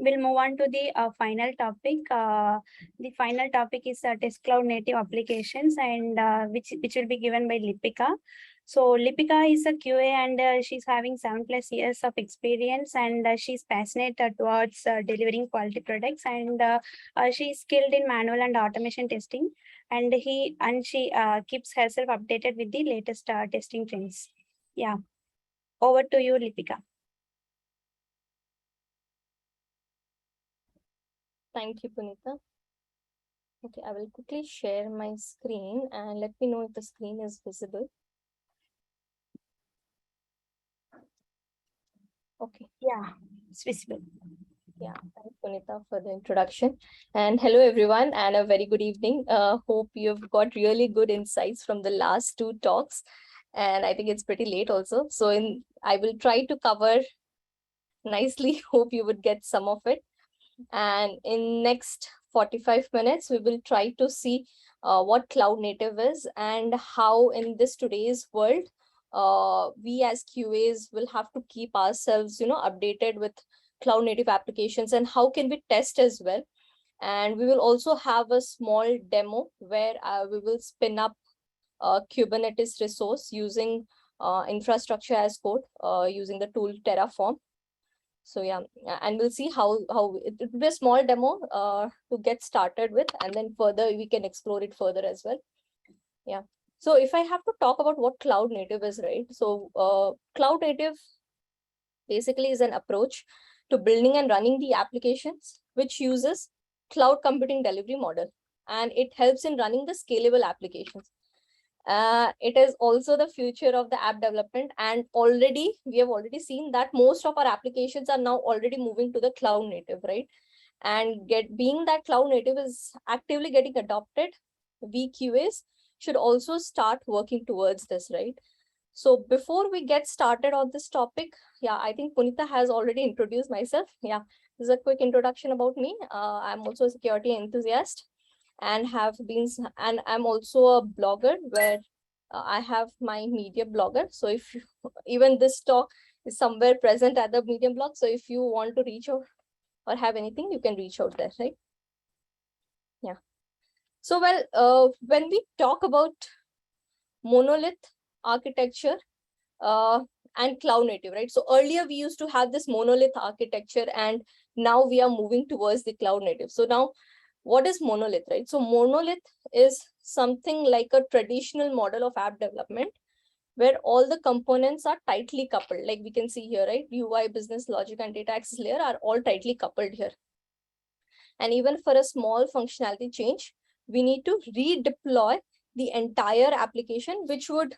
we'll move on to the final topic. The final topic is test cloud native applications, and which will be given by Lipika. So Lipika is a QA, and she's having 7+ years of experience, and she's passionate towards delivering quality products, and she's skilled in manual and automation testing, and she keeps herself updated with the latest testing trends. Yeah, over to you, Lipika. Thank you, Punita. Okay, I will quickly share my screen and let me know if the screen is visible. Okay. Yeah, it's visible. Yeah, thanks, Punita, for the introduction. And hello, everyone, and a very good evening. Hope you've got really good insights from the last two talks. And I think it's pretty late also. So I will try to cover nicely. Hope you would get some of it. And in next 45 minutes, we will try to see what cloud native is and how in this today's world, we as QAs will have to keep ourselves, updated with cloud native applications and how can we test as well. And we will also have a small demo where we will spin up a Kubernetes resource using infrastructure as code using the tool Terraform. So yeah, and we'll see how it will be a small demo to get started with, and then further we can explore it further as well. Yeah. So if I have to talk about what cloud native is, right? So cloud native basically is an approach to building and running the applications which uses cloud computing delivery model, and it helps in running the scalable applications. It is also the future of the app development, and we have already seen that most of our applications are now already moving to the cloud native, right? And being that cloud native is actively getting adopted, we QAs should also start working towards this, right? So before we get started on this topic, yeah, I think Punita has already introduced myself. Yeah, this is a quick introduction about me. I'm also a security enthusiast and I'm also a blogger where I have my media blogger. So if even this talk is somewhere present at the Medium blog, so if you want to reach out or have anything, you can reach out there, right? Yeah. So when we talk about monolith architecture and cloud native, right? So earlier we used to have this monolith architecture, and now we are moving towards the cloud native. So now, what is monolith, right? So monolith is something like a traditional model of app development where all the components are tightly coupled. Like we can see here, right? UI, business logic, and data access layer are all tightly coupled here. And even for a small functionality change, we need to redeploy the entire application, which would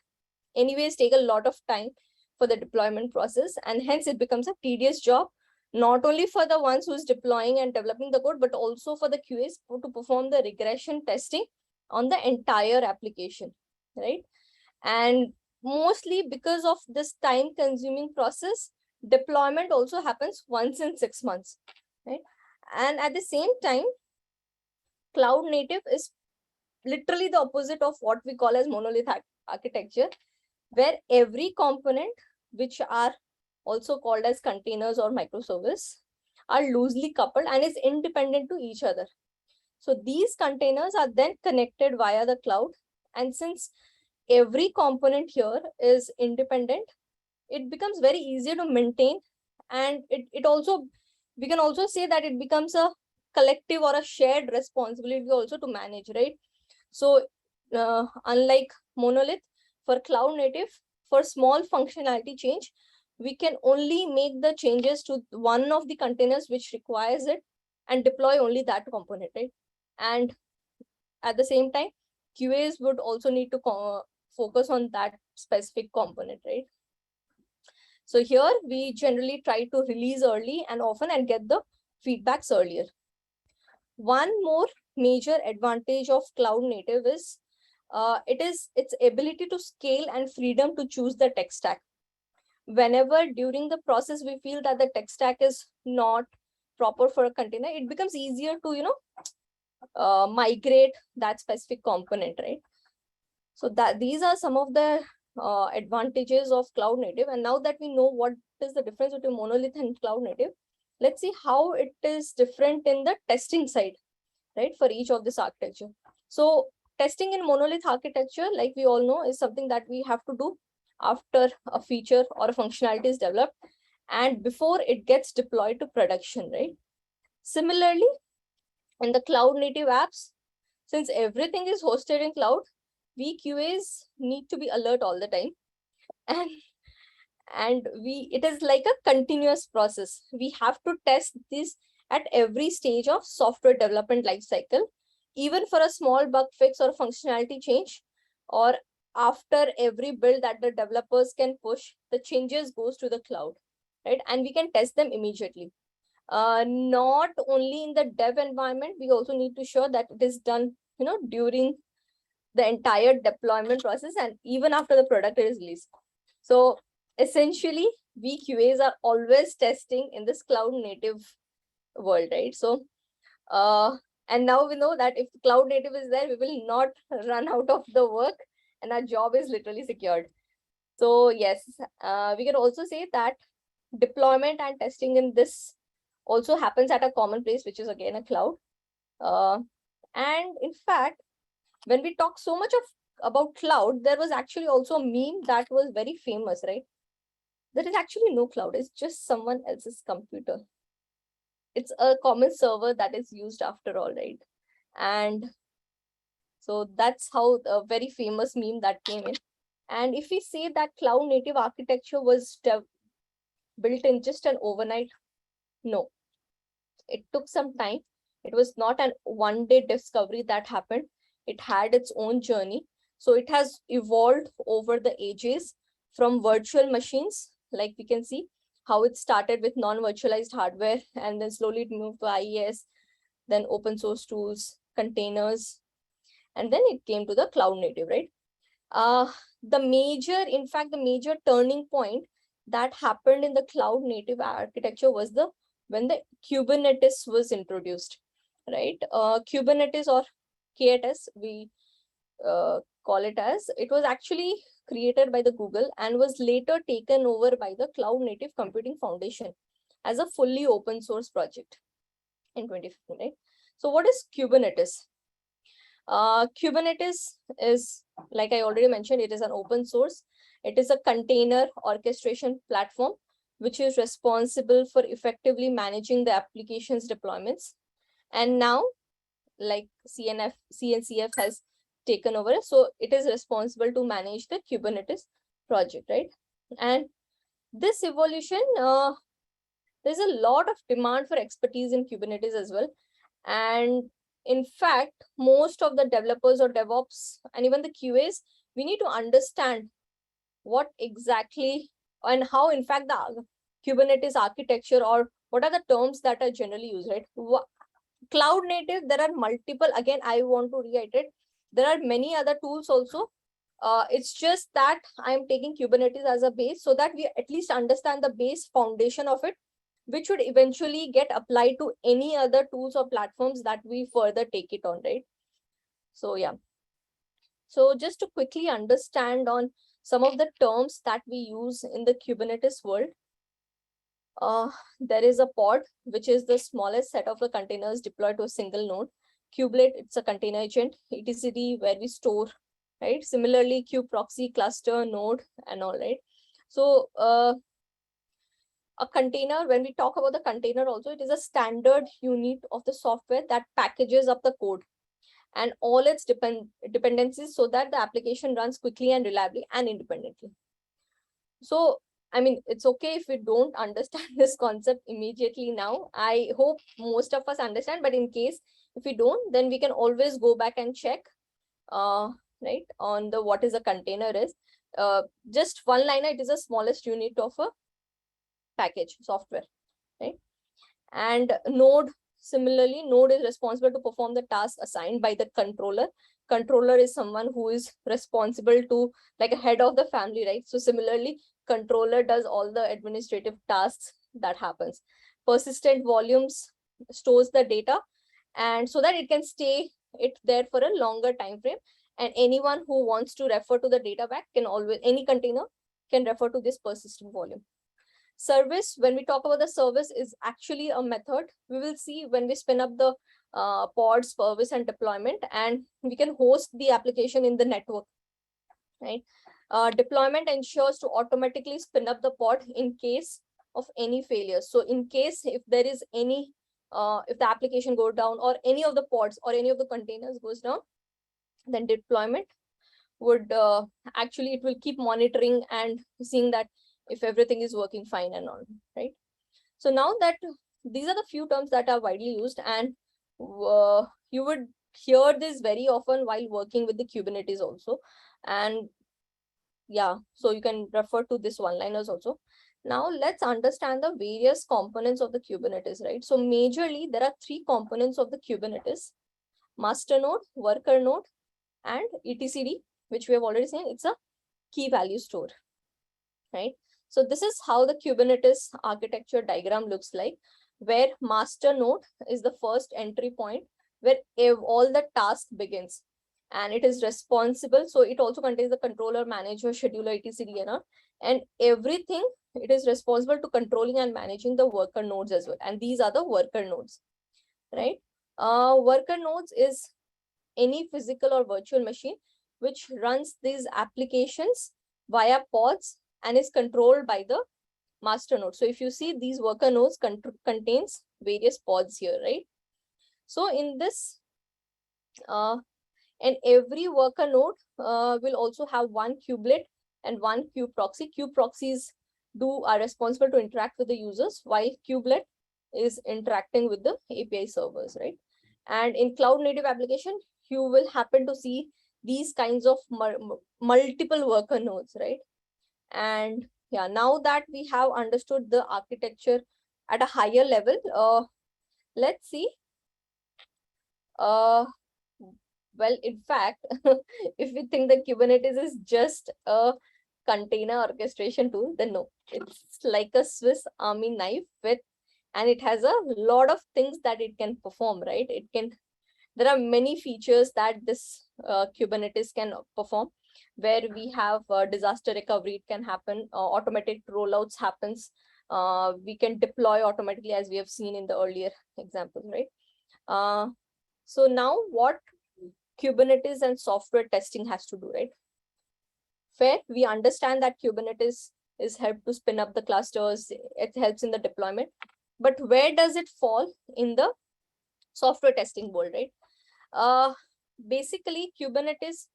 anyways take a lot of time for the deployment process. And hence it becomes a tedious job, not only for the ones who's deploying and developing the code, but also for the QAs to perform the regression testing on the entire application, right? And mostly because of this time consuming process, deployment also happens once in 6 months, right? And at the same time, cloud native is literally the opposite of what we call as monolith architecture, where every component, which are also called as containers or microservice, are loosely coupled and is independent to each other. So these containers are then connected via the cloud. And since every component here is independent, it becomes very easier to maintain. And we can also say that it becomes a collective or a shared responsibility also to manage, right? So unlike monolith, for cloud native, for small functionality change, we can only make the changes to one of the containers which requires it and deploy only that component, right? And at the same time, QAs would also need to focus on that specific component, right? So here we generally try to release early and often and get the feedbacks earlier. One more major advantage of cloud native is its ability to scale and freedom to choose the tech stack. Whenever during the process we feel that the tech stack is not proper for a container, it becomes easier to migrate that specific component, right? So these are some of the advantages of cloud native. And now that we know what is the difference between monolith and cloud native, let's see how it is different in the testing side, right, for each of this architecture. So testing in monolith architecture, like we all know, is something that we have to do after a feature or a functionality is developed and before it gets deployed to production, right? Similarly, in the cloud native apps, since everything is hosted in cloud, we QAs need to be alert all the time. And it is like a continuous process. We have to test this at every stage of software development lifecycle, even for a small bug fix or functionality change, or after every build that the developers can push, the changes goes to the cloud, right? And we can test them immediately. Not only in the dev environment, we also need to ensure that it is done, during the entire deployment process and even after the product is released. So essentially, we QAs are always testing in this cloud native world, right? So, and now we know that if cloud native is there, we will not run out of the work and our job is literally secured. So yes, we can also say that deployment and testing in this also happens at a common place, which is again a cloud. And in fact, when we talk so much about cloud, there was actually also a meme that was very famous, right? There is actually no cloud. It's just someone else's computer. It's a common server that is used after all, right? And so that's how a very famous meme that came in. And if we say that cloud native architecture was built in just an overnight, no, it took some time. It was not an one-day discovery that happened. It had its own journey. So it has evolved over the ages from virtual machines, like we can see how it started with non-virtualized hardware and then slowly it moved to IES, then open source tools, containers, and then it came to the cloud native, right? The major turning point that happened in the cloud native architecture was when the Kubernetes was introduced, right? Kubernetes or KTS, we call it as, it was actually created by the Google and was later taken over by the Cloud Native Computing Foundation as a fully open source project in 2015, right? So what is Kubernetes? Kubernetes is, like I already mentioned, it is an open source. It is a container orchestration platform, which is responsible for effectively managing the application's deployments. And now, like CNCF has taken over, so it is responsible to manage the Kubernetes project, right? And this evolution, there's a lot of demand for expertise in Kubernetes as well. And in fact, most of the developers or DevOps and even the QAs, we need to understand what exactly and how, in fact, the Kubernetes architecture or what are the terms that are generally used, right? Cloud native, there are multiple, again, I want to reiterate, there are many other tools also. It's just that I'm taking Kubernetes as a base so that we at least understand the base foundation of it, which would eventually get applied to any other tools or platforms that we further take it on, right? So yeah. So just to quickly understand on some of the terms that we use in the Kubernetes world, there is a pod, which is the smallest set of the containers deployed to a single node. Kubelet, it's a container agent. etcd, where we store, right? Similarly, kubeproxy, cluster, node, and all, right? So a container, when we talk about the container also, it is a standard unit of the software that packages up the code and all its dependencies so that the application runs quickly and reliably and independently. So, I mean, it's okay if we don't understand this concept immediately now. I hope most of us understand, but in case if we don't, then we can always go back and check, right, on the what is a container is. Just one liner, it is the smallest unit of a package software, right? And node, similarly, node is responsible to perform the task assigned by the controller. Controller is someone who is responsible to, like, a head of the family, right? So similarly, controller does all the administrative tasks that happens. Persistent volumes stores the data, and so that it can stay there for a longer time frame. And anyone who wants to refer to the data back can always, any container can refer to this persistent volume. Service, when we talk about the service, is actually a method. We will see when we spin up the pod service and deployment, and we can host the application in the network, right? Deployment ensures to automatically spin up the pod in case of any failure. So in case if there is any, if the application goes down or any of the pods or any of the containers goes down, then deployment would actually, it will keep monitoring and seeing that if everything is working fine and all, right? So now that these are the few terms that are widely used, and you would hear this very often while working with the Kubernetes also. And yeah, so you can refer to this one-liners also. Now let's understand the various components of the Kubernetes, right? So majorly there are three components of the Kubernetes: master node, worker node, and etcd, which we have already seen. It's a key value store, right? So this is how the Kubernetes architecture diagram looks like, where master node is the first entry point where all the task begins, and it is responsible. So it also contains the controller, manager, scheduler, etcd, and everything. It is responsible to controlling and managing the worker nodes as well. And these are the worker nodes, right? Worker nodes is any physical or virtual machine which runs these applications via pods and is controlled by the master node. So if you see, these worker nodes contains various pods here, right? So in this, and every worker node will also have one kubelet and one kube proxy. Kube proxies are responsible to interact with the users, while kubelet is interacting with the API servers, right? And in cloud native application, you will happen to see these kinds of multiple worker nodes, right? And yeah, now that we have understood the architecture at a higher level, let's see. Well, in fact, if we think that Kubernetes is just a container orchestration tool, then no, it's like a Swiss Army knife and it has a lot of things that it can perform, right? There are many features that this Kubernetes can perform, where we have disaster recovery. It can happen, automated rollouts happens. We can deploy automatically, as we have seen in the earlier examples, right? So now what Kubernetes and software testing has to do, right? Fair, we understand that Kubernetes is helped to spin up the clusters. It helps in the deployment. But where does it fall in the software testing world, right? Basically, Kubernetes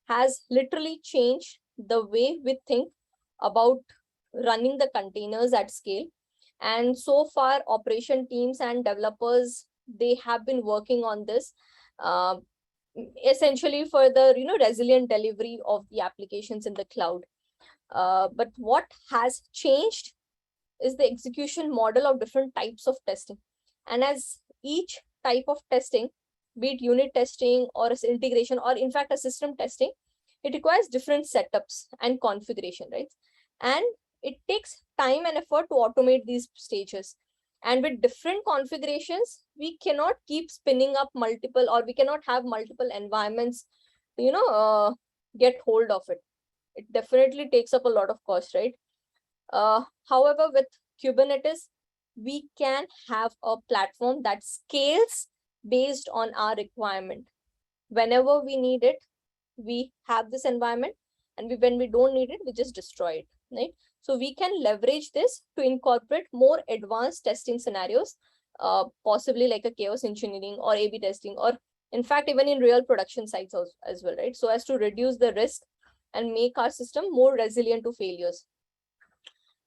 has literally changed the way we think about running the containers at scale. And so far, operation teams and developers, they have been working on this essentially for the resilient delivery of the applications in the cloud. But what has changed is the execution model of different types of testing. And as each type of testing, be it unit testing or integration or in fact a system testing, it requires different setups and configuration, right? And it takes time and effort to automate these stages. And with different configurations, we cannot keep spinning up multiple, or we cannot have multiple environments, get hold of it. It definitely takes up a lot of cost, right? However, with Kubernetes, we can have a platform that scales based on our requirement. Whenever we need it, we have this environment, and when we don't need it, we just destroy it, right? So we can leverage this to incorporate more advanced testing scenarios, possibly like a chaos engineering or A/B testing, or in fact, even in real production sites as well, right? So as to reduce the risk and make our system more resilient to failures.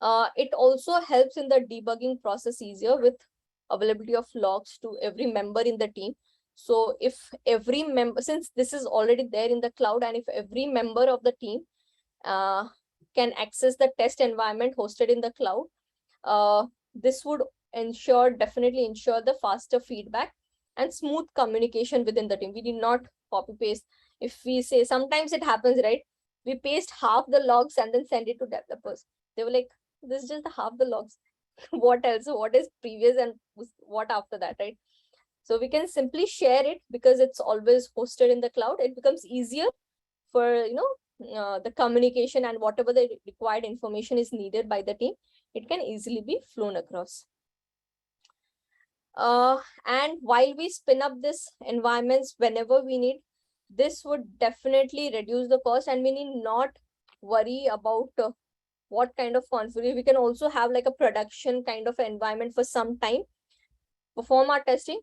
It also helps in the debugging process easier with availability of logs to every member in the team. So if every member, since this is already there in the cloud, and if every member of the team can access the test environment hosted in the cloud, this would definitely ensure the faster feedback and smooth communication within the team. We did not copy paste. If we say, sometimes it happens, right? We paste half the logs and then send it to developers. They were like, this is just half the logs. What else? What is previous and what after that, right? So we can simply share it because it's always hosted in the cloud. It becomes easier for the communication, and whatever the required information is needed by the team, it can easily be flown across. And while we spin up this environments whenever we need, this would definitely reduce the cost, and we need not worry about what kind of configuration. We can also have like a production kind of environment for some time, perform our testing,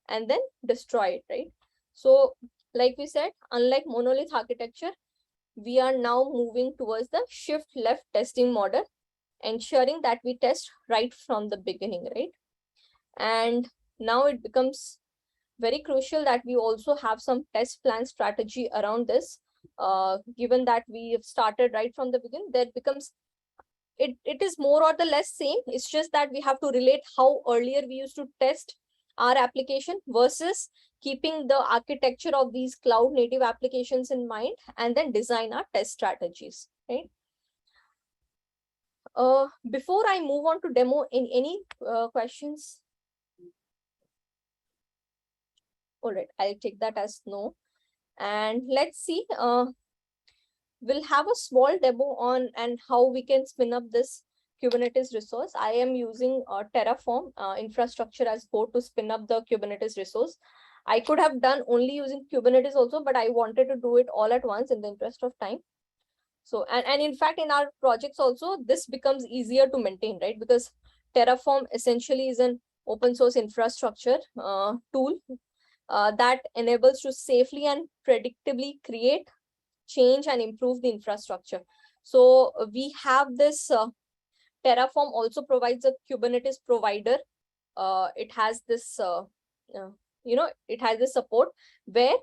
and then destroy it, right? So like we said, unlike monolith architecture, we are now moving towards the shift left testing model, ensuring that we test right from the beginning, right? And now it becomes very crucial that we also have some test plan strategy around this. Given that we have started right from the beginning, that becomes, it is more or the less same. It's just that we have to relate how earlier we used to test our application versus keeping the architecture of these cloud native applications in mind, and then design our test strategies, right? Before I move on to demo, in any questions? All right, I'll take that as no. And let's see, we'll have a small demo on and how we can spin up this Kubernetes resource. I am using Terraform infrastructure as code to spin up the Kubernetes resource. I could have done only using Kubernetes also, but I wanted to do it all at once in the interest of time. So, and in fact, in our projects also, this becomes easier to maintain, right? Because Terraform essentially is an open source infrastructure tool that enables to safely and predictably create, change, and improve the infrastructure. So we have this Terraform also provides a Kubernetes provider. It has this, it has this support where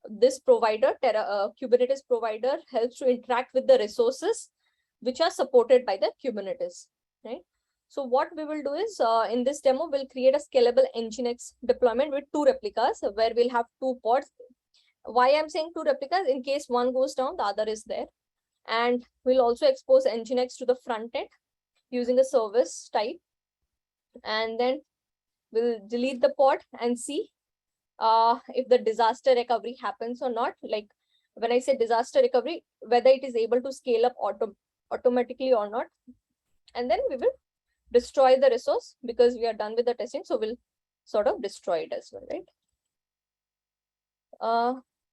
this provider, Kubernetes provider, helps to interact with the resources which are supported by the Kubernetes, right? So what we will do is, in this demo, we'll create a scalable Nginx deployment with 2 replicas where we'll have 2 pods. Why I'm saying 2 replicas? In case one goes down, the other is there. And we'll also expose Nginx to the front end using a service type. And then we'll delete the pod and see if the disaster recovery happens or not. Like when I say disaster recovery, whether it is able to scale up automatically or not. And then we will destroy the resource because we are done with the testing. So we'll sort of destroy it as well, right?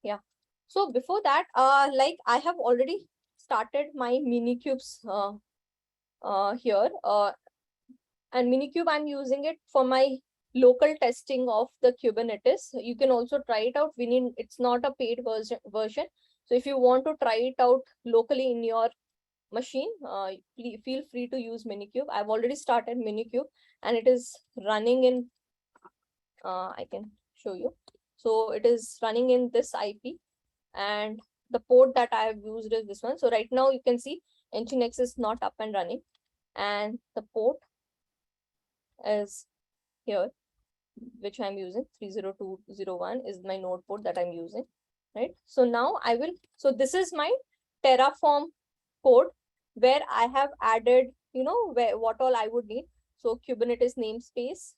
Yeah. So before that, like I have already started my Minikubes here. And Minikube, I'm using it for my local testing of the Kubernetes. You can also try it out. It's not a paid version. So if you want to try it out locally in your machine, feel free to use Minikube. I've already started Minikube and it is running in, I can show you. So it is running in this IP, and the port that I have used is this one. So right now you can see Nginx is not up and running, and the port is here, which I'm using. 30201 is my node port that I'm using, right? So now so this is my Terraform code where I have added, what all I would need. So Kubernetes namespace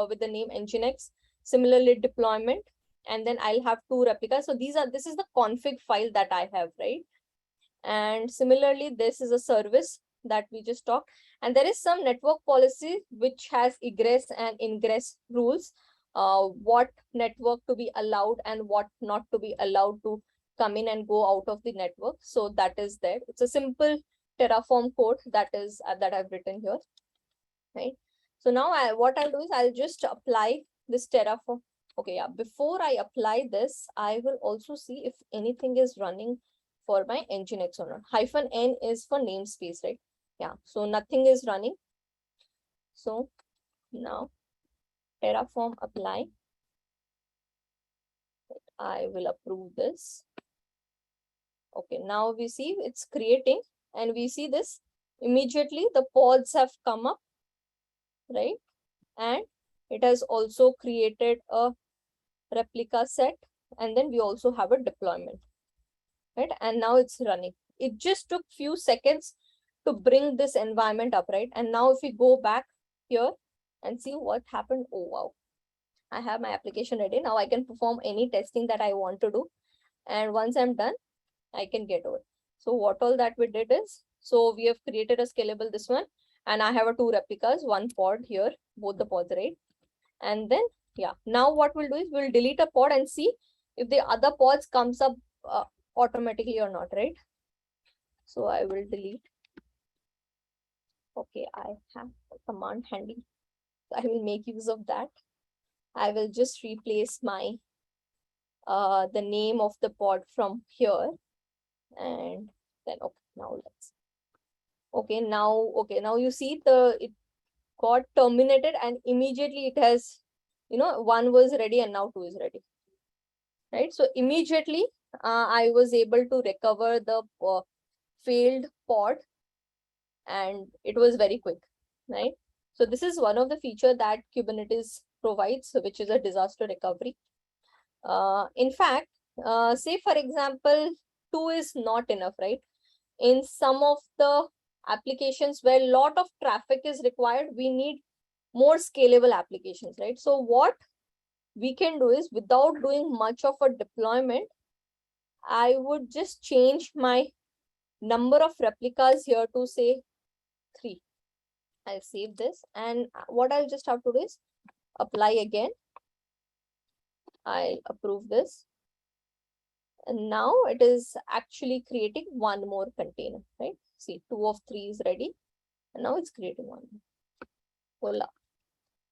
with the name Nginx, similarly deployment, and then I'll have 2 replicas. So this is the config file that I have, right? And similarly, this is a service that we just talked. And there is some network policy which has egress and ingress rules, what network to be allowed and what not to be allowed to come in and go out of the network. So that is there. It's a simple Terraform code that I've written here, right? So now what I'll do is I'll just apply this Terraform. Okay, yeah. Before I apply this, I will also see if anything is running for my Nginx or not. -n is for namespace, right? Yeah, so nothing is running. So now Terraform apply. I will approve this. Okay, now we see it's creating, and we see this immediately the pods have come up, right? And it has also created a replica set, and then we also have a deployment, right? And now it's running. It just took few seconds to bring this environment up, right? And now if we go back here and see what happened, oh wow, I have my application ready. Now I can perform any testing that I want to do, and once I'm done, I can get over. So what all that we did is, so we have created a scalable this one. And I have a 2 replicas, 1 pod here, both the pods, right? And then, yeah, now what we'll do is we'll delete a pod and see if the other pods comes up automatically or not, right? So I will delete. Okay, I have a command handy. I will make use of that. I will just replace my the name of the pod from here, and then okay, now let's now you see it got terminated, and immediately it has, 1 was ready and now 2 is ready, right? So immediately I was able to recover the failed pod, and it was very quick, right? So this is one of the feature that Kubernetes provides, which is a disaster recovery. In fact, say for example, 2 is not enough, right? In some of the applications where a lot of traffic is required, we need more scalable applications, right? So what we can do is, without doing much of a deployment, I would just change my number of replicas here to say 3. I'll save this, and what I'll just have to do is apply again. I'll approve this. And now it is actually creating 1 more container, right? See, 2 of 3 is ready. And now it's creating 1 more. Voila.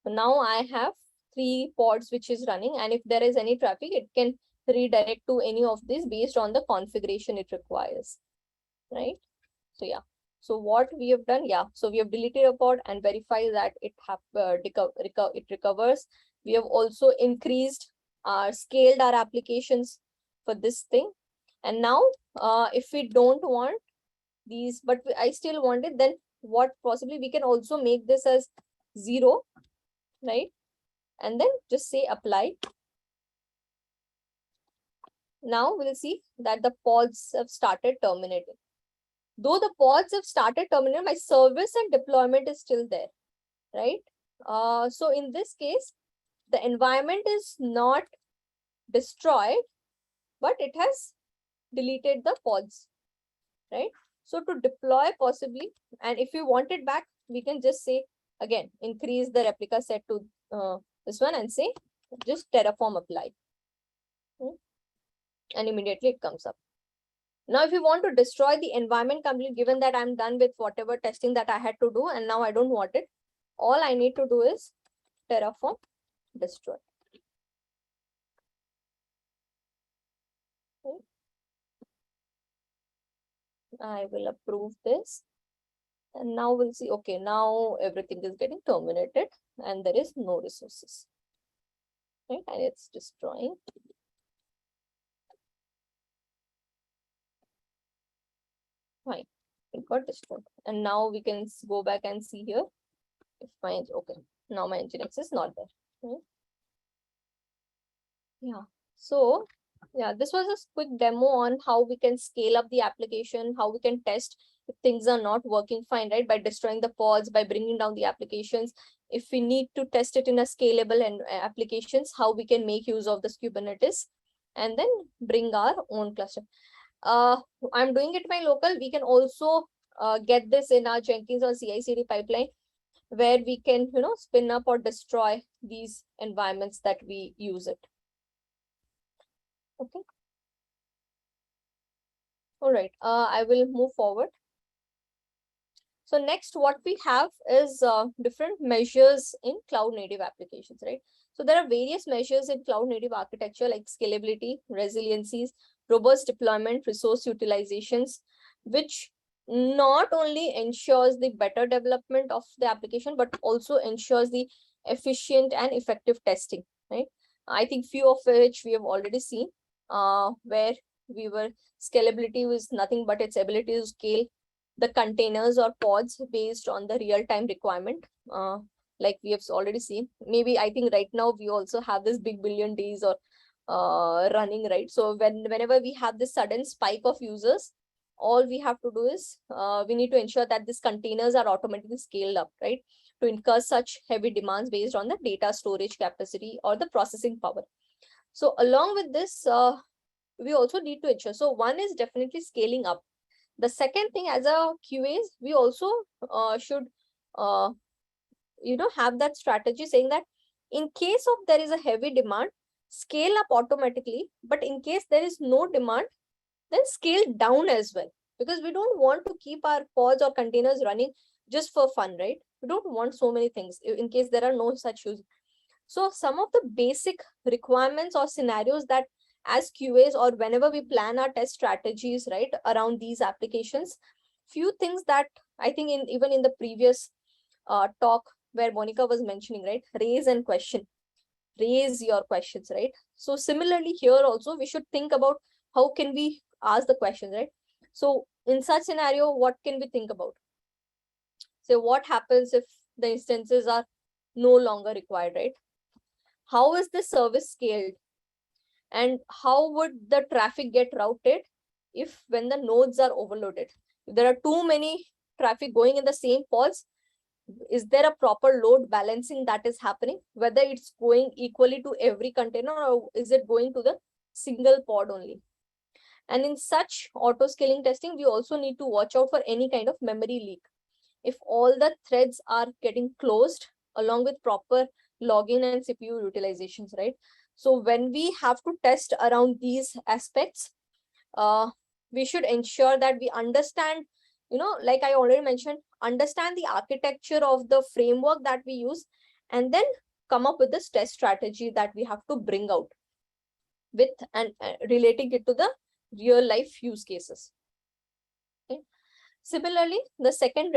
So now I have 3 pods which is running, and if there is any traffic, it can redirect to any of these based on the configuration it requires, right? So yeah. So what we have done, so we have deleted a pod and verified that it recovers. We have also scaled our applications for this thing. And now if we don't want these, but I still want it, then what possibly we can also make this as 0, right? And then just say apply. Now we'll see that the pods have started terminating. Though the pods have started terminating, my service and deployment is still there, right? So in this case, the environment is not destroyed, but it has deleted the pods, right? So to deploy possibly, and if you want it back, we can just say, again, increase the replica set to this one and say, just Terraform apply. And immediately it comes up. Now, if you want to destroy the environment completely, given that I'm done with whatever testing that I had to do, and now I don't want it, all I need to do is Terraform destroy. Okay. I will approve this. And now we'll see, okay, now everything is getting terminated and there is no resources, right? And it's destroying. Fine, it got destroyed. And now we can go back and see here if my, okay, now my Nginx is not there. Right? Yeah, so yeah, this was a quick demo on how we can scale up the application, how we can test if things are not working fine, right? By destroying the pods, by bringing down the applications. If we need to test it in a scalable and applications, how we can make use of this Kubernetes and then bring our own cluster. I'm doing it my local. We can also get this in our Jenkins or CI/CD pipeline, where we can, spin up or destroy these environments that we use it. Okay. All right. I will move forward. So next, what we have is different measures in cloud native applications, right? So there are various measures in cloud native architecture like scalability, resiliencies, robust deployment, resource utilizations, which not only ensures the better development of the application, but also ensures the efficient and effective testing, right? I think few of which we have already seen, where scalability was nothing but its ability to scale the containers or pods based on the real-time requirement, like we have already seen. Maybe I think right now we also have this big billion days or running, right? So whenever we have this sudden spike of users, all we have to do is we need to ensure that these containers are automatically scaled up, right? To incur such heavy demands based on the data storage capacity or the processing power. So along with this, we also need to ensure. So one is definitely scaling up. The second thing as a QAs, we also should have that strategy saying that in case of there is a heavy demand, scale up automatically, but in case there is no demand, then scale down as well, because we don't want to keep our pods or containers running just for fun, right? We don't want so many things in case there are no such use. So some of the basic requirements or scenarios that as QAs or whenever we plan our test strategies, right, around these applications, few things that I think even in the previous talk where Monica was mentioning, right, raise your questions, right? So similarly here also we should think about how can we ask the questions, right? So in such scenario, what can we think about? So what happens if the instances are no longer required, right? How is the service scaled? And how would the traffic get routed if when the nodes are overloaded? If there are too many traffic going in the same pods, is there a proper load balancing that is happening? Whether it's going equally to every container or is it going to the single pod only? And in such auto scaling testing, we also need to watch out for any kind of memory leak. If all the threads are getting closed along with proper login and CPU utilizations, right? So when we have to test around these aspects, we should ensure that we understand, like I already mentioned, understand the architecture of the framework that we use, and then come up with this test strategy that we have to bring out with and relating it to the real life use cases. Okay. Similarly, the second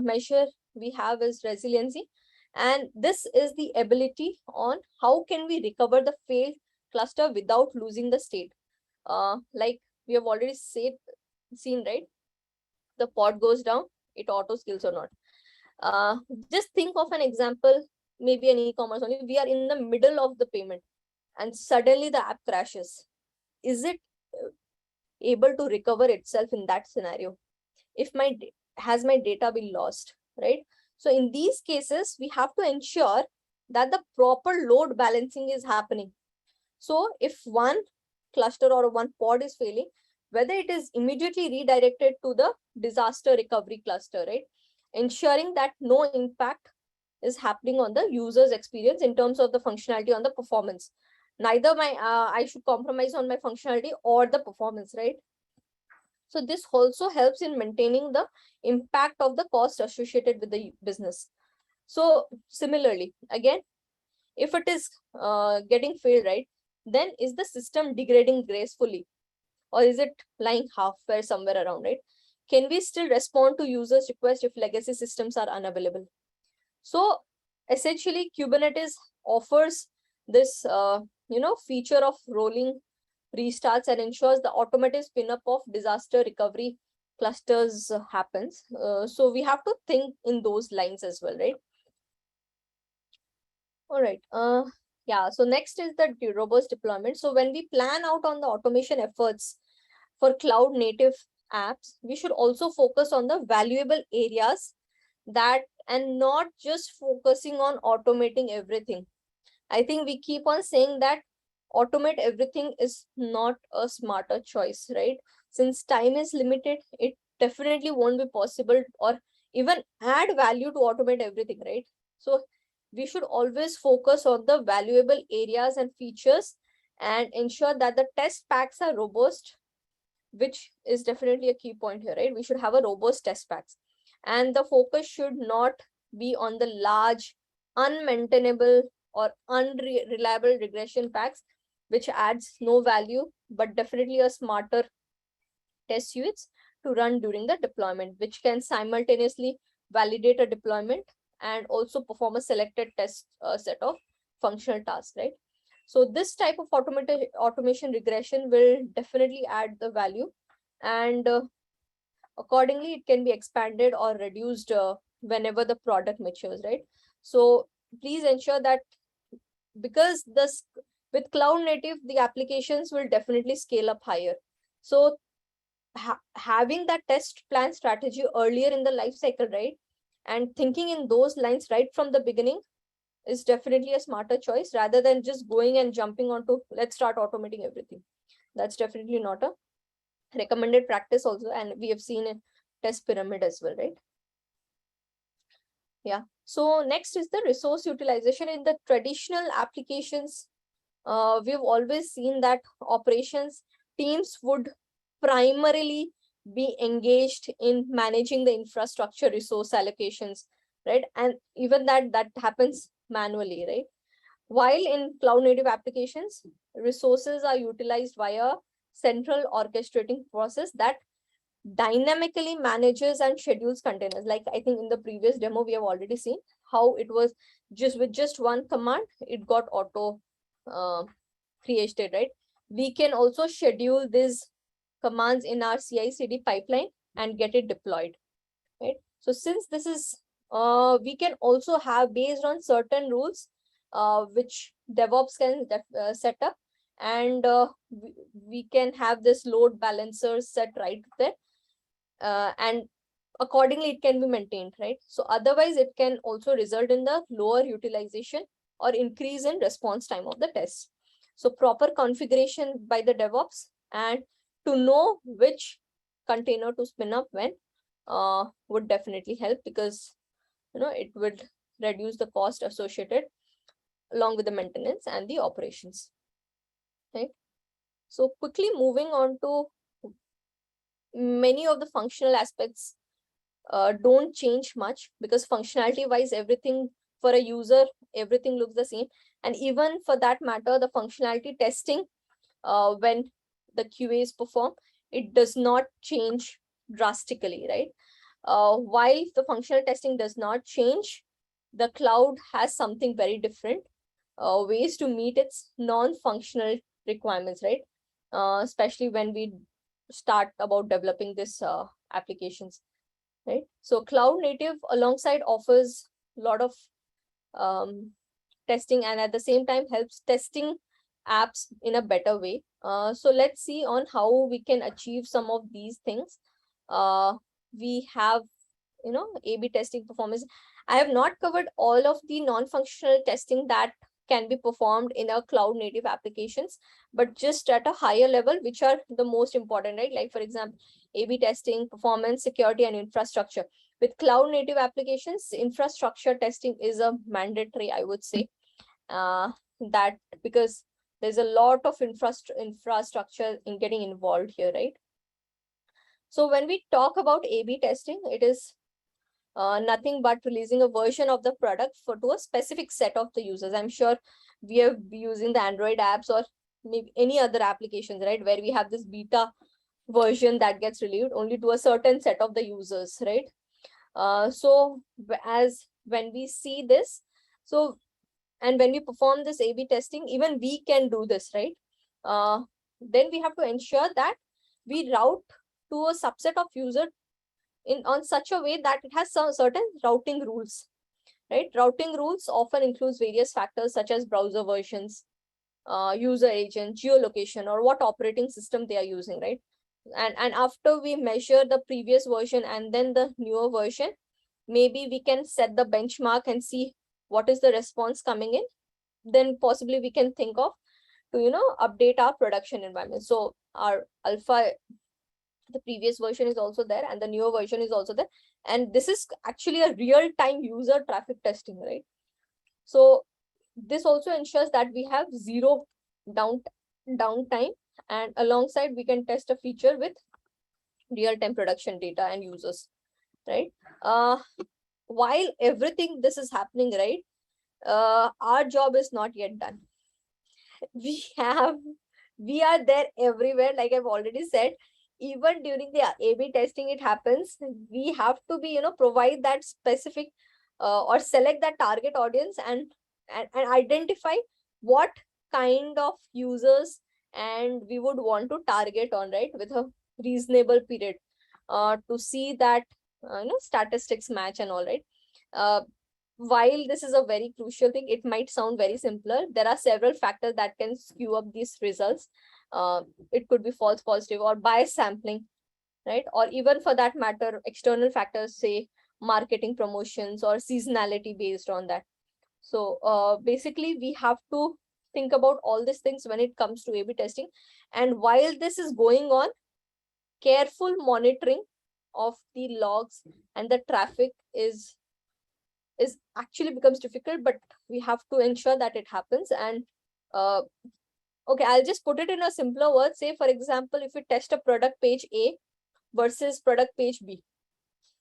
measure we have is resiliency. And this is the ability on how can we recover the failed cluster without losing the state. Like we have already seen, right? The pod goes down, it auto scales or not. Just think of an example, maybe an e-commerce only. We are in the middle of the payment and suddenly the app crashes. Is it able to recover itself in that scenario? If has my data been lost, right? So in these cases, we have to ensure that the proper load balancing is happening. So if one cluster or one pod is failing, whether it is immediately redirected to the disaster recovery cluster, right? Ensuring that no impact is happening on the user's experience in terms of the functionality on the performance. Neither I should compromise on my functionality or the performance, right? So this also helps in maintaining the impact of the cost associated with the business. So similarly, again, if it is getting failed, right, then is the system degrading gracefully or is it lying halfway somewhere around, right? Can we still respond to users' requests if legacy systems are unavailable? So essentially, Kubernetes offers this feature of rolling restarts and ensures the automatic spin-up of disaster recovery clusters happens. So we have to think in those lines as well, right? All right. Yeah. So next is the robust deployment. So when we plan out on the automation efforts for cloud native apps, we should also focus on the valuable areas that and not just focusing on automating everything. I think we keep on saying that automate everything is not a smarter choice, right? Since time is limited, it definitely won't be possible or even add value to automate everything, right? So we should always focus on the valuable areas and features and ensure that the test packs are robust, which is definitely a key point here, right? We should have a robust test packs. And the focus should not be on the large, unmaintainable or unreliable regression packs, which adds no value, but definitely a smarter test suites to run during the deployment, which can simultaneously validate a deployment and also perform a selected test set of functional tasks, right? So this type of automation regression will definitely add the value, and accordingly it can be expanded or reduced whenever the product matures, right? So please ensure that, because this with cloud native, the applications will definitely scale up higher. So having that test plan strategy earlier in the life cycle, right, and thinking in those lines right from the beginning is definitely a smarter choice rather than just going and jumping onto let's start automating everything. That's definitely not a recommended practice also, and we have seen a test pyramid as well, right? Yeah. So next is the resource utilization. In the traditional applications, we've always seen that operations teams would primarily be engaged in managing the infrastructure resource allocations, right? And even that happens manually, right? While in cloud native applications, resources are utilized via central orchestrating process that dynamically manages and schedules containers. Like I think in the previous demo, we have already seen how it was just with just one command, it got auto created, right? We can also schedule these commands in our CI/CD pipeline and get it deployed, right? So since this is, we can also have based on certain rules, which DevOps can set up, and we can have this load balancer set right there, and accordingly it can be maintained, right? So otherwise it can also result in the lower utilization or increase in response time of the test. So proper configuration by the DevOps and to know which container to spin up when would definitely help, because it would reduce the cost associated along with the maintenance and the operations, right? So quickly moving on to many of the functional aspects don't change much, because functionality wise everything for a user, everything looks the same. And even for that matter, the functionality testing, when the QA is performed, it does not change drastically, right? While the functional testing does not change, the cloud has something very different, ways to meet its non-functional requirements, right? Especially when we start about developing this applications, right? So cloud native alongside offers a lot of testing, and at the same time helps testing apps in a better way. So let's see on how we can achieve some of these things. We have, A/B testing performance. I have not covered all of the non-functional testing that can be performed in our cloud native applications, but just at a higher level, which are the most important, right? Like for example, A/B testing, performance, security, and infrastructure. With cloud native applications, infrastructure testing is a mandatory, I would say, that because there's a lot of infrastructure in getting involved here, right? So when we talk about A/B testing, it is nothing but releasing a version of the product to a specific set of the users. I'm sure we are using the Android apps or maybe any other applications, right, where we have this beta version that gets released only to a certain set of the users, right? So as when we see this, so and when we perform this A/B testing, even we can do this, right? Then we have to ensure that we route to a subset of user on such a way that it has some certain routing rules, right? Routing rules often includes various factors such as browser versions, user agent, geolocation, or what operating system they are using, right? And after we measure the previous version and then the newer version, maybe we can set the benchmark and see what is the response coming in. Then possibly we can think of to update our production environment. So our alpha, the previous version is also there and the newer version is also there, and this is actually a real-time user traffic testing, right? So this also ensures that we have zero downtime, and alongside we can test a feature with real-time production data and users, right? While everything this is happening, right, our job is not yet done. We are there everywhere, like I've already said. Even during the A/B testing, it happens. We have to be, provide that specific or select that target audience and identify what kind of users and we would want to target on, right, with a reasonable period to see that statistics match and all, right. While this is a very crucial thing, it might sound very simpler. There are several factors that can skew up these results. It could be false positive or bias sampling, right? Or even for that matter, external factors, say marketing promotions or seasonality based on that. So basically, we have to think about all these things when it comes to A/B testing. And while this is going on, careful monitoring of the logs and the traffic is is actually becomes difficult, but we have to ensure that it happens. And okay, I'll just put it in a simpler word. Say, for example, if we test a product page A versus product page B,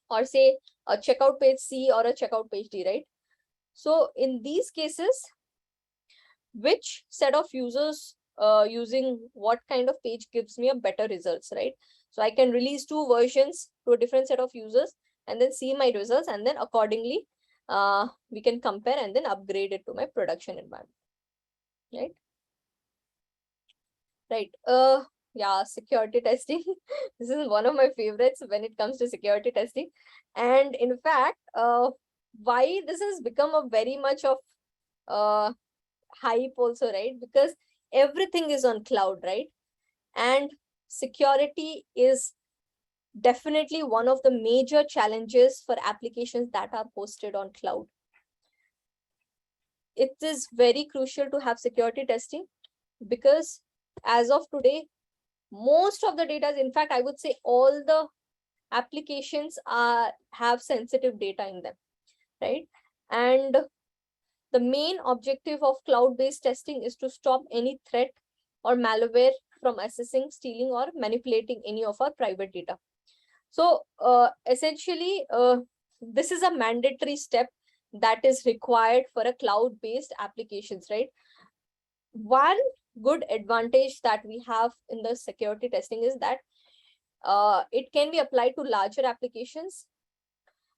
or say a checkout page C or a checkout page D, right? So in these cases, which set of users using what kind of page gives me a better results, right? So I can release 2 versions to a different set of users and then see my results, and then accordingly we can compare and then upgrade it to my production environment, right? Right. Yeah, security testing. This is one of my favorites when it comes to security testing. And in fact, why this has become a very much of hype also, right? Because everything is on cloud, right? And security is definitely one of the major challenges for applications that are hosted on cloud. It is very crucial to have security testing because as of today, most of the data, in fact, I would say all the applications have sensitive data in them, right? And the main objective of cloud-based testing is to stop any threat or malware from accessing, stealing, or manipulating any of our private data. So essentially, this is a mandatory step that is required for a cloud-based applications, right? One good advantage that we have in the security testing is that it can be applied to larger applications.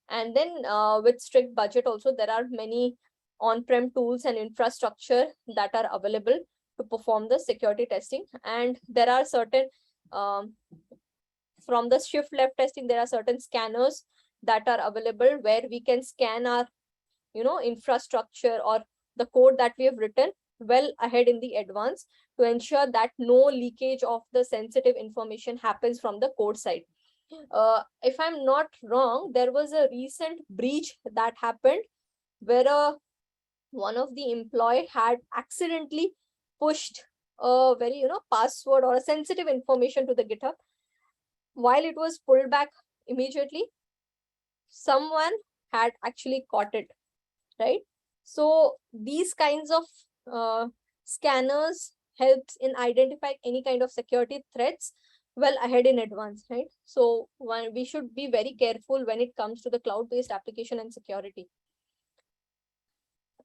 And then with strict budget also, there are many on-prem tools and infrastructure that are available to perform the security testing. And there are certain, from the shift left testing, there are certain scanners that are available where we can scan our, infrastructure or the code that we have written well ahead in the advance to ensure that no leakage of the sensitive information happens from the code side. If I'm not wrong, there was a recent breach that happened where one of the employee had accidentally pushed a very, password or a sensitive information to the GitHub. While it was pulled back immediately, someone had actually caught it, right? So these kinds of scanners helps in identifying any kind of security threats well ahead in advance, right? So we should be very careful when it comes to the cloud-based application and security.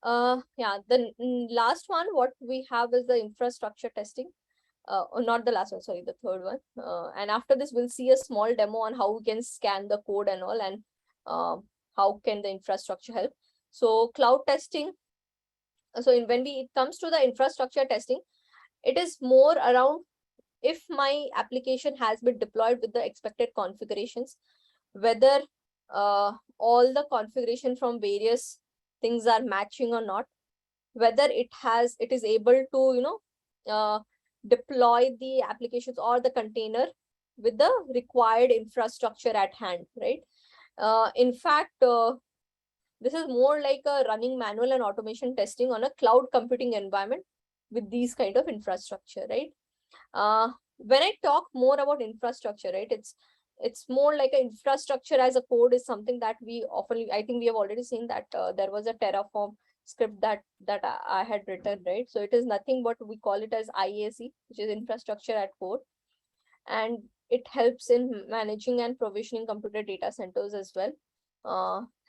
Yeah, the last one, what we have is the infrastructure testing. Not the last one, sorry, the third one. And after this, we'll see a small demo on how we can scan the code and all, and how can the infrastructure help. So cloud testing. So when it comes to the infrastructure testing, it is more around if my application has been deployed with the expected configurations, whether all the configuration from various things are matching or not, whether it is able to deploy the applications or the container with the required infrastructure at hand, right? In fact, this is more like a running manual and automation testing on a cloud computing environment with these kind of infrastructure, right? When I talk more about infrastructure, right, it's more like an infrastructure as a code is something that we often, I think we have already seen that there was a Terraform script that I had written, right? So it is nothing but we call it as IAC, which is infrastructure as code, and it helps in managing and provisioning computer data centers as well,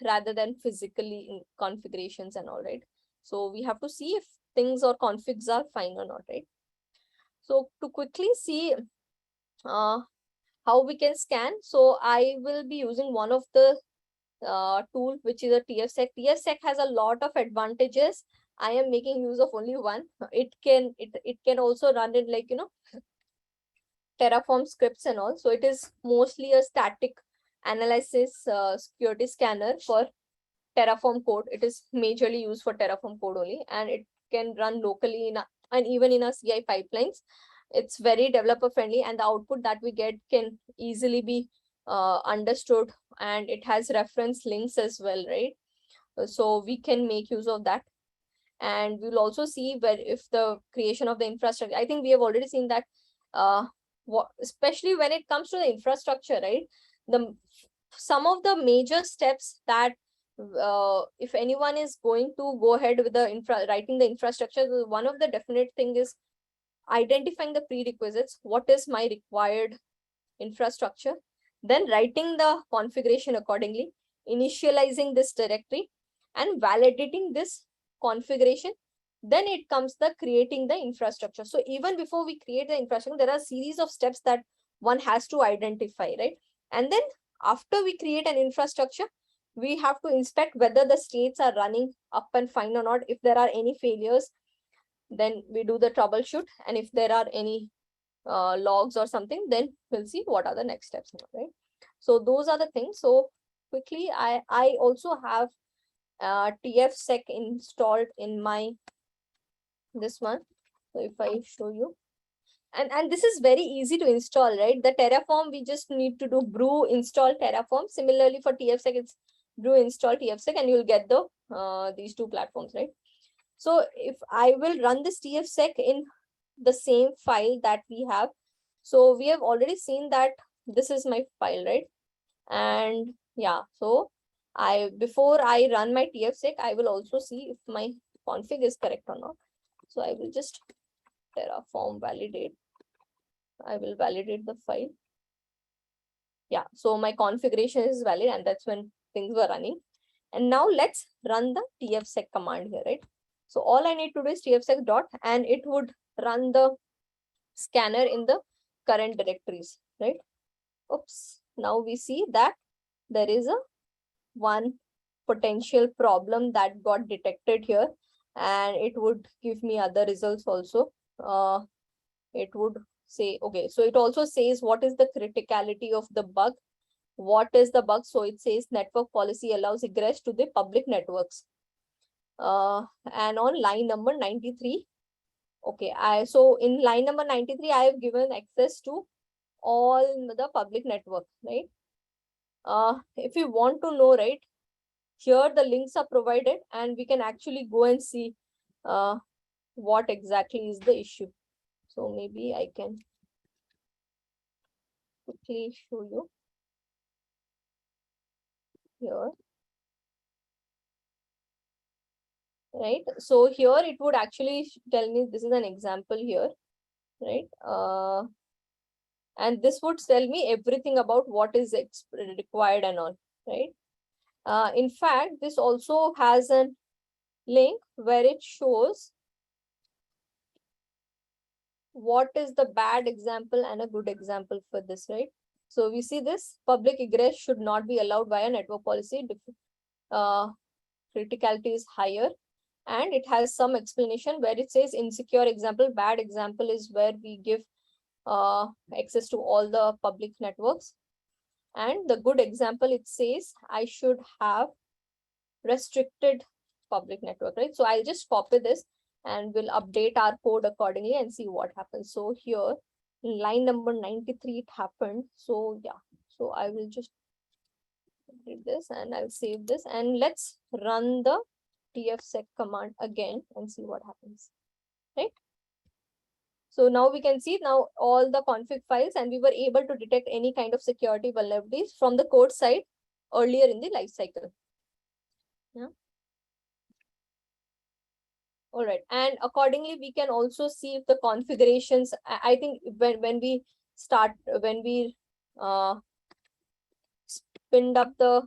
rather than physically in configurations and all, right? So we have to see if things or configs are fine or not, right? So to quickly see how we can scan, so I will be using one of the tool, which is a TFSec. TFSec has a lot of advantages. I am making use of only one. It can also run in like, Terraform scripts and all. So it is mostly a static analysis security scanner for Terraform code. It is majorly used for Terraform code only, and it can run locally and even in our CI pipelines. It's very developer friendly, and the output that we get can easily be understood, and it has reference links as well, right? So we can make use of that. And we'll also see where if the creation of the infrastructure, I think we have already seen that especially when it comes to the infrastructure, right? Some of the major steps that if anyone is going to go ahead with the writing the infrastructure, one of the definite thing is identifying the prerequisites. What is my required infrastructure? Then writing the configuration accordingly, initializing this directory and validating this configuration. Then it comes the creating the infrastructure. So even before we create the infrastructure, there are a series of steps that one has to identify, right? And then after we create an infrastructure, we have to inspect whether the states are running up and fine or not. If there are any failures, then we do the troubleshoot. And if there are any logs or something, then we'll see what are the next steps now, right? So those are the things. So quickly, I also have tfsec installed in my this one. So if I show you, and this is very easy to install, right? The Terraform, we just need to do brew install Terraform. Similarly for tfsec, it's brew install tfsec, and you'll get the these two platforms, right? So if I will run this tfsec in the same file that we have, so we have already seen that this is my file, right? And yeah, so before I run my tfsec, I will also see if my config is correct or not. So I will just Terraform validate. I will validate the file. Yeah, so my configuration is valid, and that's when things were running. And now let's run the tfsec command here, right? So all I need to do is tfsec dot, and it would run the scanner in the current directories, right? Oops, now we see that there is a one potential problem that got detected here, and it would give me other results also. It would say, okay, so it also says what is the criticality of the bug. What is the bug? So it says network policy allows egress to the public networks. And on line number 93, okay, so in line number 93, I have given access to all the public network, right? If you want to know, right, here the links are provided, and we can actually go and see what exactly is the issue. So maybe I can quickly show you here. Right, so here it would actually tell me this is an example here, right? And this would tell me everything about what is required and all, right? In fact, this also has a link where it shows what is the bad example and a good example for this, right? So we see this public egress should not be allowed via network policy. Criticality is higher, and it has some explanation where it says insecure example. Bad example is where we give access to all the public networks. And the good example, it says I should have restricted public network, right? So I'll just copy this and we'll update our code accordingly and see what happens. So here in line number 93, it happened. So yeah, so I will just did this and I'll save this, and let's run the tfsec command again and see what happens, right? So now we can see now all the config files, and we were able to detect any kind of security vulnerabilities from the code side earlier in the life cycle. Yeah. All right, and accordingly we can also see if the configurations, I think when we spinned up the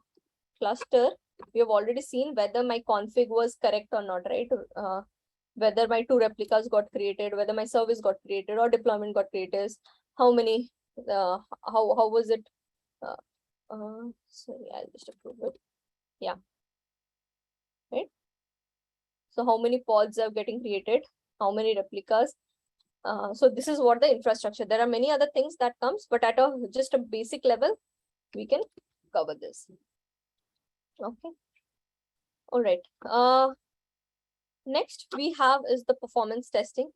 cluster, we have already seen whether my config was correct or not, right? Whether my 2 replicas got created, whether my service got created or deployment got created, how many, how was it? Sorry, I'll just approve it. Yeah, right. So how many pods are getting created? How many replicas? So this is what the infrastructure. There are many other things that comes, but at just a basic level, we can cover this. Okay. All right. Next we have is the performance testing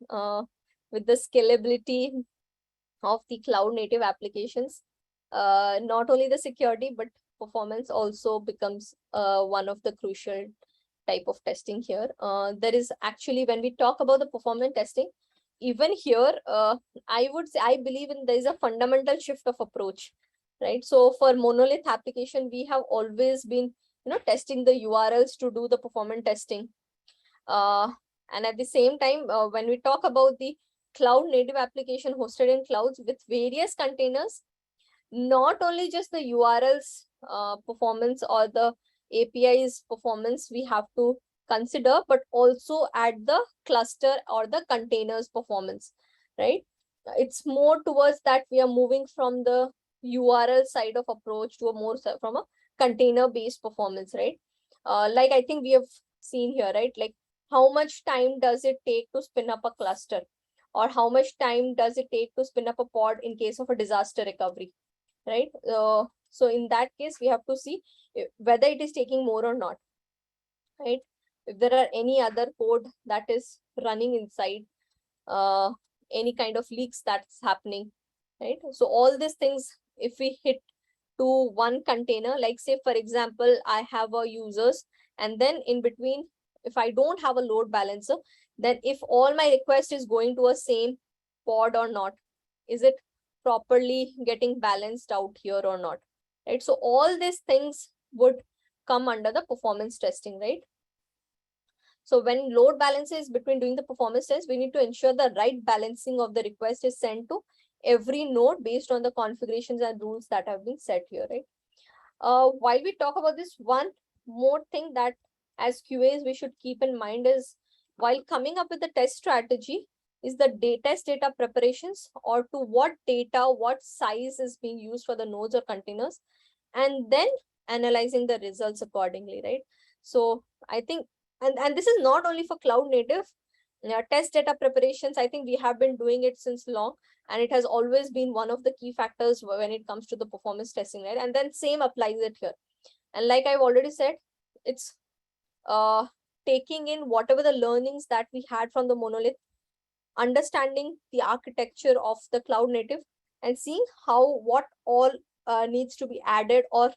with the scalability of the cloud native applications. Not only the security, but performance also becomes one of the crucial type of testing here. There is actually, when we talk about the performance testing, even here, I would say, I believe in there is a fundamental shift of approach, right? So for monolith application, we have always been testing the URLs to do the performance testing. And at the same time, when we talk about the cloud native application hosted in clouds with various containers, not only just the URLs performance or the APIs performance we have to consider, but also at the cluster or the containers performance, right? It's more towards that we are moving from the URL side of approach to a more from a container based performance, right? Like I think we have seen here, right? Like how much time does it take to spin up a cluster, or how much time does it take to spin up a pod in case of a disaster recovery, right? So in that case, we have to see whether it is taking more or not, right? If there are any other code that is running inside, any kind of leaks that's happening, right? So all these things, if we hit to one container, like say, for example, I have a users, and then in between, if I don't have a load balancer, then if all my request is going to a same pod or not, is it properly getting balanced out here or not, right? So all these things would come under the performance testing, right? So when load balancer is between doing the performance test, we need to ensure the right balancing of the request is sent to every node based on the configurations and rules that have been set here, right? While we talk about this, one more thing that as QAs we should keep in mind is, while coming up with the test strategy, is the test data preparations, or to what data, what size is being used for the nodes or containers, and then analyzing the results accordingly, right? So I think, and this is not only for cloud native, test data preparations, I think we have been doing it since long, and it has always been one of the key factors when it comes to the performance testing, right? And then same applies it here. And like I've already said, it's taking in whatever the learnings that we had from the monolith, understanding the architecture of the cloud native, and seeing how what all needs to be added or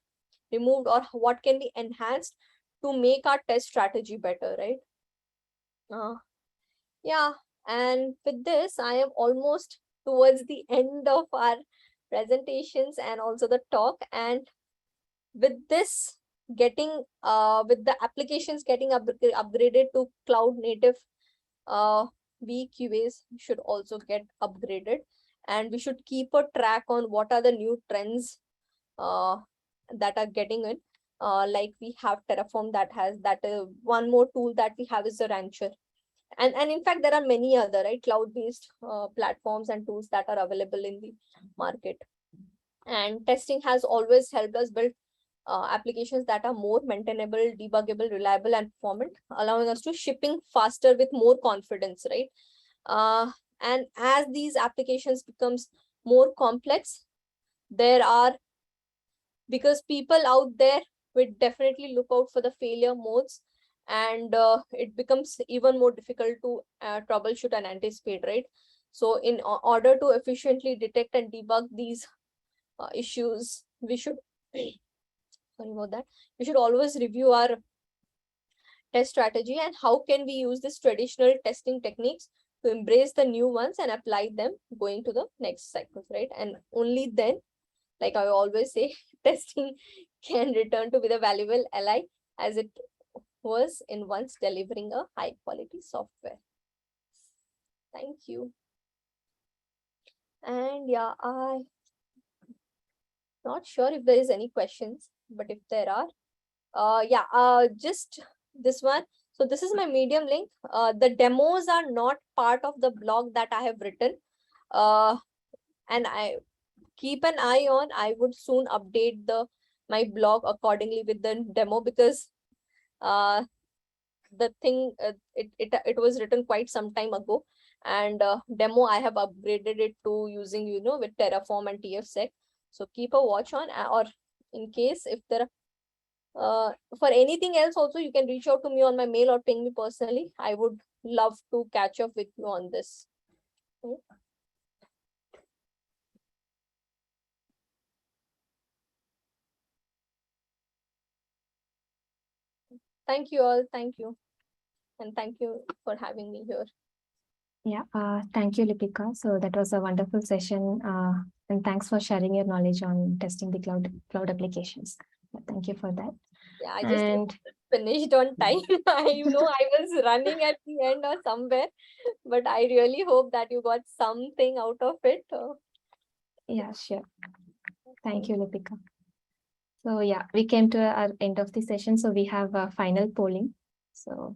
removed, or what can be enhanced to make our test strategy better, right? Yeah, and with this, I am almost towards the end of our presentations and also the talk. And with this getting, with the applications getting upgraded to cloud native, we QAs should also get upgraded, and we should keep a track on what are the new trends that are getting in. Like we have Terraform that has that. One more tool that we have is the Rancher. And in fact, there are many other, right, cloud-based platforms and tools that are available in the market. And testing has always helped us build applications that are more maintainable, debuggable, reliable, and performant, allowing us to shipping faster with more confidence, right? And as these applications becomes more complex, there are, because people out there would definitely look out for the failure modes, and it becomes even more difficult to troubleshoot and anticipate, right? So in order to efficiently detect and debug these issues, we should sorry about that, we should always review our test strategy and how can we use this traditional testing techniques to embrace the new ones and apply them going to the next cycles, right? And only then, like I always say, testing can return to be the valuable ally as it was in once delivering a high quality software. Thank you. And yeah, I'm not sure if there is any questions, but if there are, just this one. So this is my Medium link. The demos are not part of the blog that I have written. And I keep an eye on, I would soon update my blog accordingly with the demo, because the thing, it was written quite some time ago, and demo I have upgraded it to using, with Terraform and TFSec. So keep a watch on, or in case if there are, for anything else also, you can reach out to me on my mail or ping me personally. I would love to catch up with you on this. Okay. Thank you all. Thank you. And thank you for having me here. Yeah, thank you, Lipika. So that was a wonderful session. And thanks for sharing your knowledge on testing the cloud applications. Thank you for that. Yeah, I just And finished on time. I know I was running at the end or somewhere, but I really hope that you got something out of it. yeah, sure. Thank you, Lipika. So yeah, we came to our end of the session. So we have a final polling. So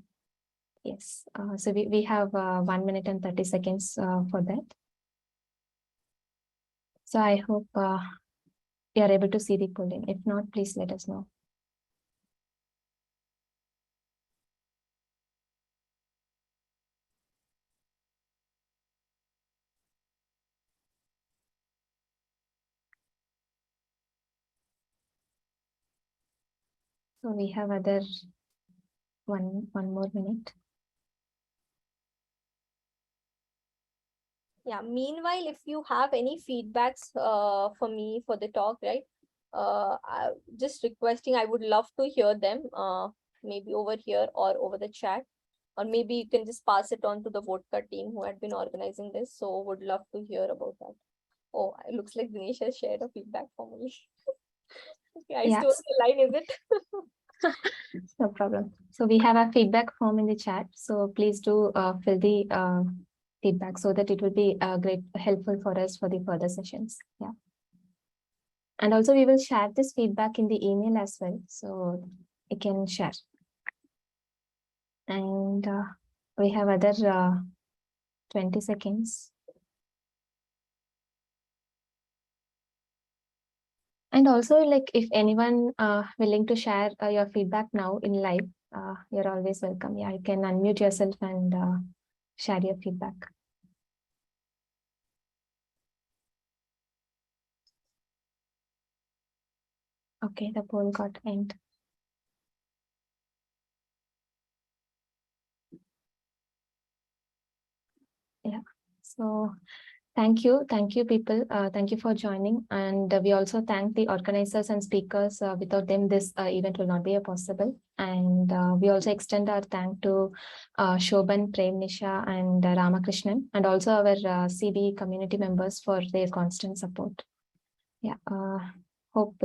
yes, so we have 1 minute and 30 seconds for that. So I hope you are able to see the polling. If not, please let us know. So we have other one more minute. Yeah, meanwhile, if you have any feedbacks for me for the talk, right? Just requesting, I would love to hear them, maybe over here or over the chat, or maybe you can just pass it on to the vodka team who had been organizing this. So would love to hear about that. Oh, it looks like Dinesh has shared a feedback for me. Okay, I Yeah. stole the line, is it? No problem. So we have a feedback form in the chat. So please do fill the feedback so that it will be great helpful for us for the further sessions. Yeah. And also we will share this feedback in the email as well. So you can share. And we have other 20 seconds. And also, like, if anyone willing to share your feedback now in live, you're always welcome. Yeah, you can unmute yourself and share your feedback. Okay, the poll got end. Yeah, so thank you people. Thank you for joining, and we also thank the organizers and speakers. Without them, this event will not be possible. And we also extend our thank to Shobhan, Prem, Nisha, and Ramakrishnan, and also our CB community members for their constant support. Yeah, hope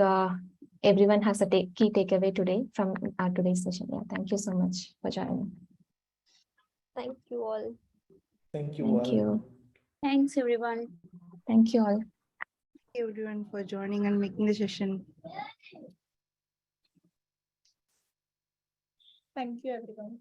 everyone has a key takeaway today from our today's session. Yeah, thank you so much for joining. Thank you all. Thank you. Thank you. Thanks, everyone. Thank you all. Thank you everyone for joining and making the session. Thank you, everyone.